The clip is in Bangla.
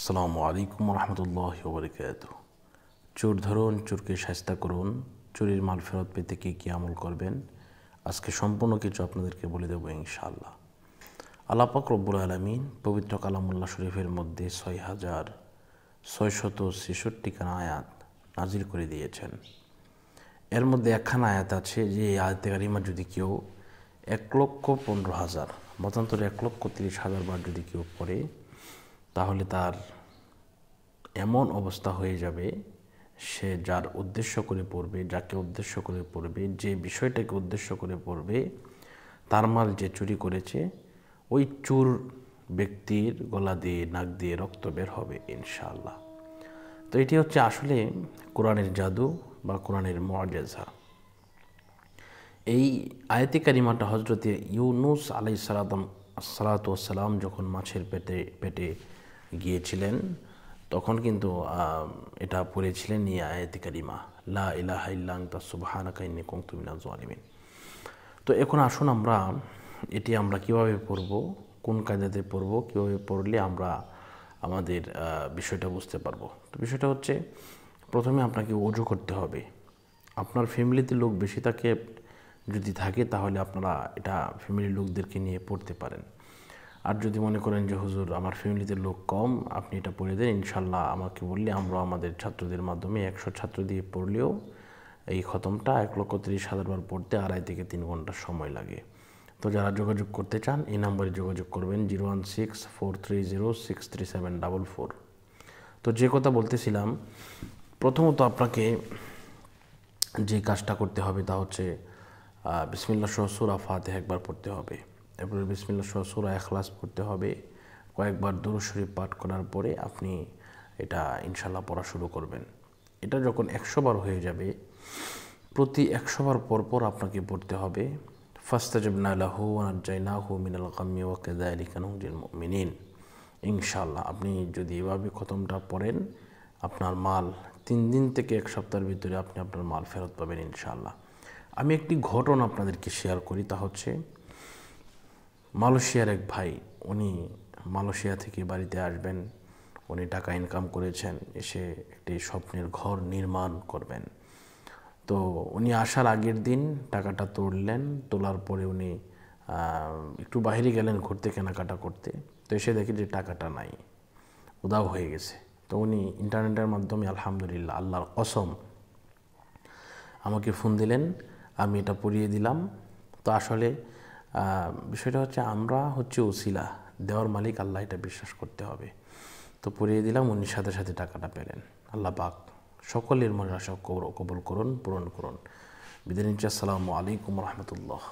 আসসালামু আলাইকুম রহমতুল্লাহি ওয়া বারাকাতুহু। চোর ধরুন, চোরকে শায়েস্তা করুন। চুরির মাল ফেরত পেতে কী আমল করবেন, আজকে সম্পূর্ণ কিছু আপনাদেরকে বলে দেবো ইনশাআল্লাহ। আল্লাহ পাক রব্বুল আলামিন পবিত্র কালামুল্লাহ শরীফের মধ্যে ৬,৬৬৬ খানা আয়াত নাজিল করে দিয়েছেন। এর মধ্যে একখানা আয়াত আছে যে আয়াতে কারিমা যদি কেউ ১,১৫,০০০ মতান্তরে ১,৩০,০০০ বার যদি কেউ পড়ে, তাহলে তার এমন অবস্থা হয়ে যাবে, সে যার উদ্দেশ্য করে পড়বে, যাকে উদ্দেশ্য করে পড়বে, যে বিষয়টাকে উদ্দেশ্য করে পড়বে, তার মাল যে চুরি করেছে, ওই চোর ব্যক্তির গলা দিয়ে নাক দিয়ে রক্ত বের হবে ইনশাআল্লাহ। তো এটি হচ্ছে আসলে কোরআনের জাদু বা কোরআনের মুআজিজা। এই আয়াতে কারিমাটা হজরতে ইউনুস আলাইহিস সালাম যখন মাছের পেটে গিয়েছিলেন, তখন কিন্তু এটা পড়েছিলেন এই আয়াতে কারিমা, লা ইলাহা ইল্লা আনতা সুবহানাকা ইন্নী কুনতু মিনাজ জালিমিন। তো এখন আসুন এটি আমরা কিভাবে পড়ব, কোন কায়দাতে পড়ব, কীভাবে পড়লে আমরা আমাদের বিষয়টা বুঝতে পারবো। তো বিষয়টা হচ্ছে, প্রথমে আপনাকে ওযু করতে হবে। আপনার ফ্যামিলিতে লোক বেশি যদি থাকে তাহলে আপনারা এটা ফ্যামিলির লোকদেরকে নিয়ে পড়তে পারেন। আর যদি মনে করেন যে হুজুর আমার ফ্যামিলিতে লোক কম, আপনি এটা পড়ে দেন, ইনশাল্লাহ আমাকে বললে আমরা আমাদের ছাত্রদের মাধ্যমে 100 ছাত্র দিয়ে পড়লেও এই খতমটা 1,30,০০০ বার পড়তে 2.5 থেকে 3 ঘন্টা সময় লাগে। তো যারা যোগাযোগ করতে চান এই নম্বরে যোগাযোগ করবেন 016-430-63744। তো যে কথা বলতেছিলাম, প্রথমত আপনাকে যে কাজটা করতে হবে তা হচ্ছে বিসমিল্লাহ সহ সূরা ফাতিহা একবার পড়তে হবে। এরপরে বিসমিল্লাহ সহ সূরা ইখলাস পড়তে হবে। কয়েকবার দুরূদ শরীফ পাঠ করার পরে আপনি এটা ইনশাআল্লাহ পড়া শুরু করবেন। এটা যখন 100 বার হয়ে যাবে, প্রতি 100 বার পর আপনাকে পড়তে হবে ফাস্তাজাবনা লাহু ওয়া নাজ্জায়নাহু মিনাল গাম্মি ওয়া কাযালিকা নুনজিল মুমিনিন। ইনশাআল্লাহ আপনি যদি এভাবে খতমটা পড়েন, আপনার মাল 3 দিন থেকে 1 সপ্তাহের ভিতরে আপনি আপনার মাল ফেরত পাবেন ইনশাআল্লাহ। আমি একটি ঘটনা আপনাদেরকে শেয়ার করি, তা হচ্ছে মালয়েশিয়ার এক ভাই, উনি মালয়েশিয়া থেকে বাড়িতে আসবেন, উনি টাকা ইনকাম করেছেন, এসে একটি স্বপ্নের ঘর নির্মাণ করবেন। তো উনি আসার আগের দিন টাকাটা তোলার পরে উনি একটু বাইরে গেলেন ঘুরতে, কেনাকাটা করতে। তো এসে দেখে যে টাকাটা নাই, উধাও হয়ে গেছে। তো উনি ইন্টারনেটের মাধ্যমে আলহামদুলিল্লাহ, আল্লাহর কসম, আমাকে ফোন দিলেন, আমি এটা পড়িয়ে দিলাম। তো আসলে বিষয়টা হচ্ছে, আমরা হচ্ছে ওসিলা, দেওয়ার মালিক আল্লাহ, এটা বিশ্বাস করতে হবে। তো পড়িয়ে দিলাম, উনি সাথে সাথে টাকাটা পেলেন। আল্লাহ পাক সকলের মনের আশা কবুল করুন, পূরণ করুন। বিদায় নিচ্ছি। আসসালামু আলাইকুম রহমতুল্লাহ।